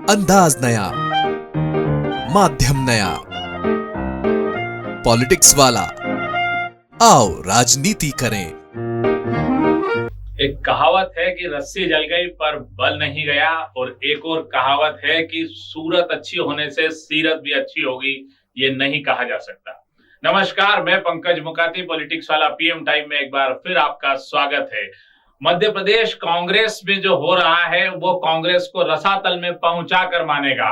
अंदाज नया, माध्यम नया, पॉलिटिक्स वाला, आओ राजनीति करें। एक कहावत है कि रस्सी जल गई पर बल नहीं गया, और एक और कहावत है कि सूरत अच्छी होने से सीरत भी अच्छी होगी, ये नहीं कहा जा सकता। नमस्कार, मैं पंकज मुकाती, पॉलिटिक्स वाला पीएम टाइम में एक बार फिर आपका स्वागत है। मध्य प्रदेश कांग्रेस में जो हो रहा है वो कांग्रेस को रसातल में पहुंचा कर मानेगा।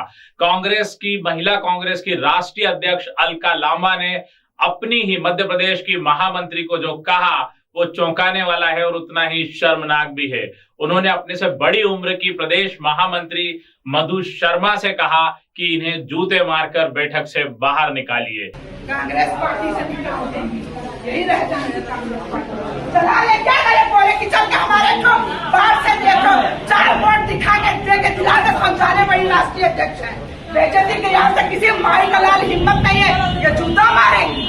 महिला कांग्रेस की राष्ट्रीय अध्यक्ष अलका लांबा ने अपनी ही मध्य प्रदेश की महामंत्री को जो कहा वो चौंकाने वाला है और उतना ही शर्मनाक भी है। उन्होंने अपने से बड़ी उम्र की प्रदेश महामंत्री मधु शर्मा से कहा कि इन्हें जूते मारकर बैठक से बाहर निकालिए। कांग्रेस पार्टी से निकाल देंगे, यही रह जाएंगे कांग्रेस पार्टी। चला ले क्या करे, बोले कि चल के हमारे को बाहर से देखो, 4 वोट दिखा के दे के दिला के समझाने वाली राष्ट्रीय अध्यक्ष है। बेइज्जती के यहाँ से किसी माई का लाल हिम्मत नहीं है, ये जूता मारेंगे,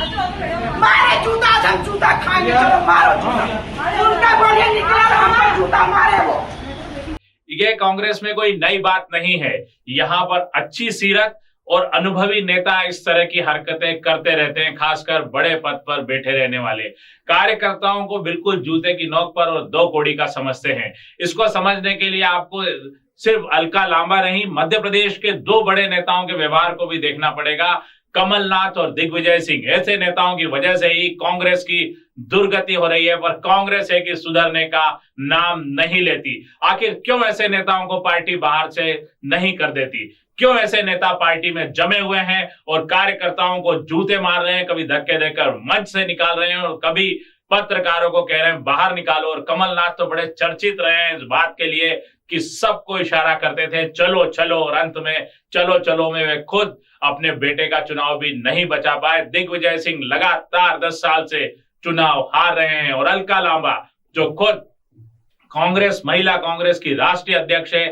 मारे जूता, हम जूता खाएंगे, चलो मारो जूता, उनका बोलिए निकला हम पर जूता मारे वो। ये कांग्रेस में कोई नई बात नहीं है। यहाँ पर अच्छी सीरत और अनुभवी नेता इस तरह की हरकतें करते रहते हैं, खासकर बड़े पद पर बैठे रहने वाले कार्यकर्ताओं को बिल्कुल जूते की नोक पर और 2 कौड़ी का समझते हैं। इसको समझने के लिए आपको सिर्फ अलका लांबा नहीं, मध्य प्रदेश के 2 बड़े नेताओं के व्यवहार को भी देखना पड़ेगा। कमलनाथ और दिग्विजय सिंह, ऐसे नेताओं की वजह से ही कांग्रेस की दुर्गति हो रही है, पर कांग्रेस है कि सुधरने का नाम नहीं लेती। आखिर क्यों ऐसे नेताओं को पार्टी बाहर से नहीं कर देती? क्यों ऐसे नेता पार्टी में जमे हुए हैं और कार्यकर्ताओं को जूते मार रहे हैं, कभी धक्के देकर मंच से निकाल रहे हैं और कभी पत्रकारों को कह रहे हैं बाहर निकालो। और कमलनाथ तो बड़े चर्चित रहे हैं इस बात के लिए कि सबको इशारा करते थे चलो चलो, और अंत में चलो चलो में वे खुद अपने बेटे का चुनाव भी नहीं बचा पाए। दिग्विजय सिंह लगातार 10 साल से चुनाव हार रहे हैं, और अलका लांबा जो खुद महिला कांग्रेस की राष्ट्रीय अध्यक्ष है,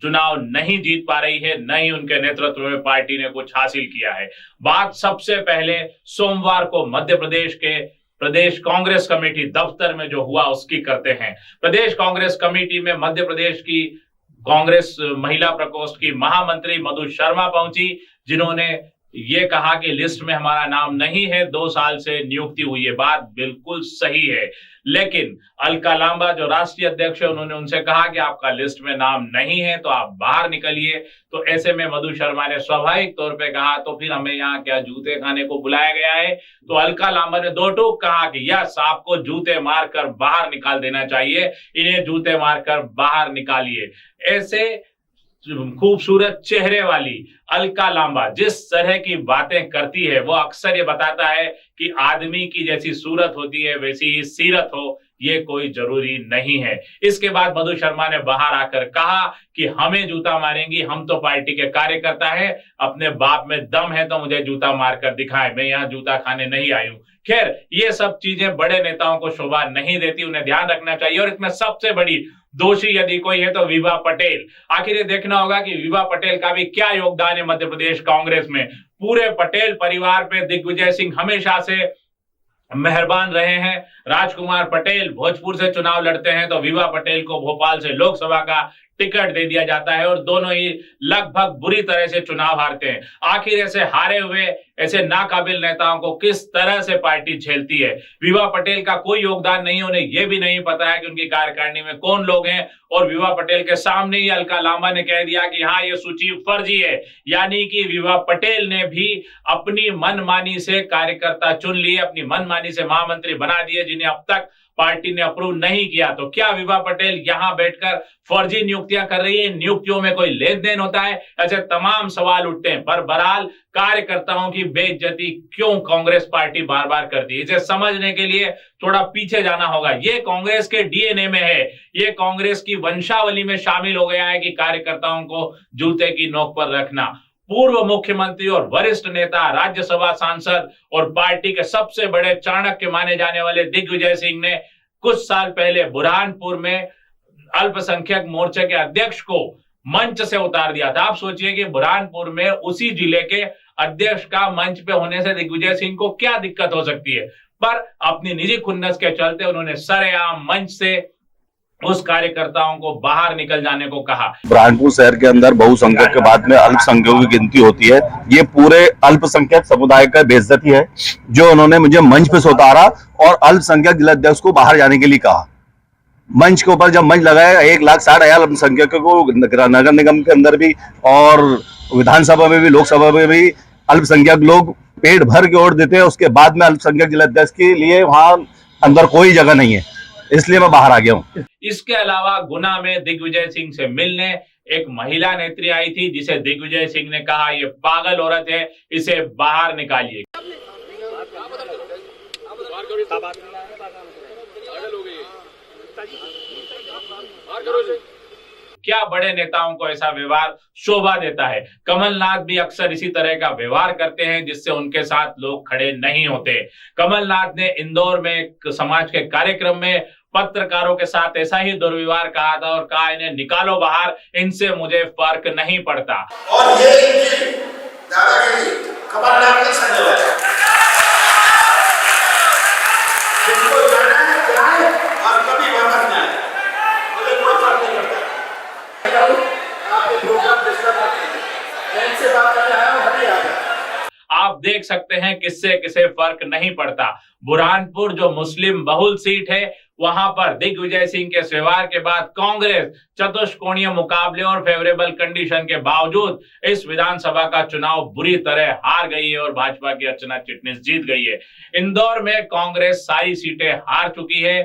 चुनाव नहीं जीत पा रही है, न ही उनके नेतृत्व में पार्टी ने कुछ हासिल किया है। बात सबसे पहले सोमवार को मध्य प्रदेश के प्रदेश कांग्रेस कमेटी दफ्तर में जो हुआ उसकी करते हैं। प्रदेश कांग्रेस कमेटी में मध्य प्रदेश की कांग्रेस महिला प्रकोष्ठ की महामंत्री मधु शर्मा पहुंची, जिन्होंने ये कहा कि लिस्ट में हमारा नाम नहीं है, 2 साल से नियुक्ति हुई है। बात बिल्कुल सही है, लेकिन अलका लांबा जो राष्ट्रीय अध्यक्ष है उन्होंने उनसे कहा कि आपका लिस्ट में नाम नहीं है तो आप बाहर निकलिए। तो ऐसे में मधु शर्मा ने स्वाभाविक तौर पे कहा तो फिर हमें यहाँ क्या जूते खाने को बुलाया गया है? तो अलका लांबा ने 2 टूक कहा कि यस, आपको जूते मारकर बाहर निकाल देना चाहिए, इन्हें जूते मारकर बाहर निकालिए। ऐसे खूबसूरत चेहरे वाली अलका लांबा जिस तरह की बातें करती है वो अक्सर ये बताता है कि आदमी की जैसी सूरत होती है वैसी ही सीरत हो, ये कोई जरूरी नहीं है। इसके बाद मधु शर्मा ने बाहर आकर कहा कि हमें जूता मारेंगी, हम तो पार्टी के कार्यकर्ता है, अपने बाप में दम है तो मुझे जूता मारकर दिखाए, मैं यहाँ जूता खाने नहीं आई हूं। खैर, ये सब चीजें बड़े नेताओं को शोभा नहीं देती, उन्हें ध्यान रखना चाहिए। और इसमें सबसे बड़ी दोषी यदि कोई है तो विभा पटेल। आखिर ये देखना होगा कि विभा पटेल का भी क्या योगदान है मध्य प्रदेश कांग्रेस में। पूरे पटेल परिवार पे दिग्विजय सिंह हमेशा से मेहरबान रहे हैं। राजकुमार पटेल भोजपुर से चुनाव लड़ते हैं तो विभा पटेल को भोपाल से लोकसभा का टिकट दे दिया जाता है, और दोनों ही लगभग बुरी तरह से चुनाव हारते हैं। आखिर ऐसे हारे हुए, ऐसे नाकाबिल नेताओं को किस तरह से पार्टी झेलती है? विभा पटेल का कोई योगदान नहीं, उन्हें यह भी नहीं पता है कि उनकी कार्यकारिणी में कौन लोग हैं। और विभा पटेल के सामने ही अलका लांबा ने कह दिया कि हाँ, ये सूची फर्जी है, यानी कि विभा पटेल ने भी अपनी मनमानी से कार्यकर्ता चुन लिए, अपनी मनमानी से महामंत्री बना दिए, जिन्हें अब तक पार्टी ने अप्रूव नहीं किया। तो क्या विभा पटेल यहां बैठकर फर्जी नियुक्तियां कर रही है? नियुक्तियों में कोई लेन देन होता है? ऐसे तमाम सवाल उठते हैं। पर बहरहाल कार्यकर्ताओं की बेइज्जती क्यों कांग्रेस पार्टी बार बार करती है, इसे समझने के लिए थोड़ा पीछे जाना होगा। ये कांग्रेस के डीएनए में है, ये कांग्रेस की वंशावली में शामिल हो गया है कि कार्यकर्ताओं को जूते की नोक पर रखना। पूर्व मुख्यमंत्री और वरिष्ठ नेता, राज्यसभा सांसद और पार्टी के सबसे बड़े चाणक्य माने जाने वाले दिग्विजय सिंह ने कुछ साल पहले बुरहानपुर में अल्पसंख्यक मोर्चे के अध्यक्ष को मंच से उतार दिया था। आप सोचिए कि बुरहानपुर में उसी जिले के अध्यक्ष का मंच पे होने से दिग्विजय सिंह को क्या दिक्कत हो सकती है? पर अपनी निजी खुन्नस के चलते उन्होंने सरेआम मंच से उस कार्यकर्ताओं को बाहर निकल जाने को कहा। बुरहानपुर शहर के अंदर बहुसंख्यक के बाद में अल्पसंख्यकों की गिनती होती है। ये पूरे अल्पसंख्यक समुदाय का बेइज्जती है जो उन्होंने मुझे मंच पे से उतारा और अल्पसंख्यक जिलाध्यक्ष को बाहर जाने के लिए कहा। मंच के ऊपर जब मंच लगाया 1,60,000 अल्पसंख्यकों को नगर निगम के अंदर भी और विधानसभा में भी लोकसभा में भी अल्पसंख्यक लोग पेट भर के वोट देते हैं। उसके बाद में अल्पसंख्यक जिलाध्यक्ष के लिए वहां अंदर कोई जगह नहीं है, इसलिए मैं बाहर आ गया हूँ। इसके अलावा गुना में दिग्विजय सिंह से मिलने एक महिला नेत्री आई थी, जिसे दिग्विजय सिंह ने कहा ये पागल औरत है, इसे बाहर निकालिए। क्या बड़े नेताओं को ऐसा व्यवहार शोभा देता है? कमलनाथ भी अक्सर इसी तरह का व्यवहार करते हैं जिससे उनके साथ लोग खड़े नहीं होते। कमलनाथ ने इंदौर में एक समाज के कार्यक्रम में पत्रकारों के साथ ऐसा ही दुर्व्यवहार कहा था और कहा इन्हें निकालो बाहर, इनसे मुझे फर्क नहीं पड़ता। और ये इनकी दादागिरी कमलनाथ के संग है। जिनको जाना है जाए और कभी वापस ना आए, मुझे कोई फर्क नहीं पड़ता। आप प्रोग्राम डिस्टर्ब मत कीजिए, मैं से बात कर रहा हूं, हटिए आप। आप देख सकते हैं किससे किसे फर्क नहीं पड़ता। बुरहानपुर जो मुस्लिम बहुल सीट है, वहां पर दिग्विजय सिंह के व्यवहार के बाद कांग्रेस चतुष्कोणीय मुकाबले और फेवरेबल कंडीशन के बावजूद इस विधानसभा का चुनाव बुरी तरह हार गई है और भाजपा की अर्चना चिटनिस जीत गई है। इंदौर में कांग्रेस सारी सीटें हार चुकी है,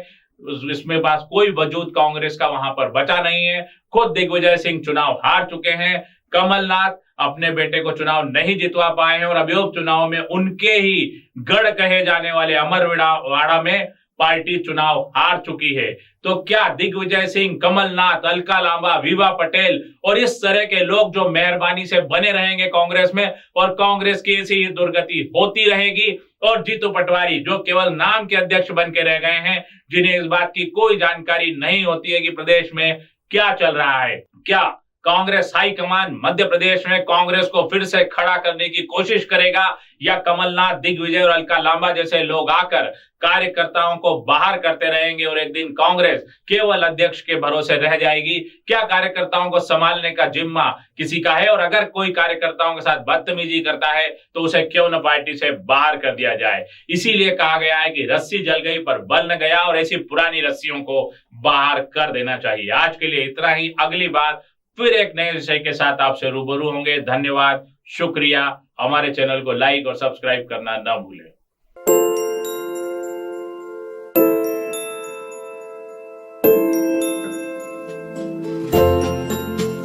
इसमें पास कोई वजूद कांग्रेस का वहां पर बचा नहीं है। खुद दिग्विजय सिंह चुनाव हार चुके हैं। कमलनाथ अपने बेटे को चुनाव नहीं जितवा पाए हैं और अभी उपचुनाव में उनके ही गढ़ कहे जाने वाले अमरवाड़ा में पार्टी चुनाव हार चुकी है। तो क्या दिग्विजय सिंह, कमलनाथ, अलका लांबा, विभा पटेल और इस तरह के लोग जो मेहरबानी से बने रहेंगे कांग्रेस में और कांग्रेस की ऐसी ही दुर्गति होती रहेगी? और जीतू पटवारी जो केवल नाम के अध्यक्ष बन के रह गए हैं, जिन्हें इस बात की कोई जानकारी नहीं होती है कि प्रदेश में क्या चल रहा है। क्या कांग्रेस हाईकमान मध्य प्रदेश में कांग्रेस को फिर से खड़ा करने की कोशिश करेगा या कमलनाथ, दिग्विजय और अलका लांबा जैसे लोग आकर कार्यकर्ताओं को बाहर करते रहेंगे और एक दिन कांग्रेस केवल अध्यक्ष के भरोसे रह जाएगी? क्या कार्यकर्ताओं को संभालने का जिम्मा किसी का है? और अगर कोई कार्यकर्ताओं के साथ बदतमीजी करता है तो उसे क्यों न पार्टी से बाहर कर दिया जाए। इसीलिए कहा गया है कि रस्सी जल गई पर बल न गया और ऐसी पुरानी रस्सियों को बाहर कर देना चाहिए। आज के लिए इतना ही। अगली बार फिर एक नए विषय के साथ आपसे रूबरू होंगे। धन्यवाद, शुक्रिया। हमारे चैनल को लाइक और सब्सक्राइब करना न भूलें।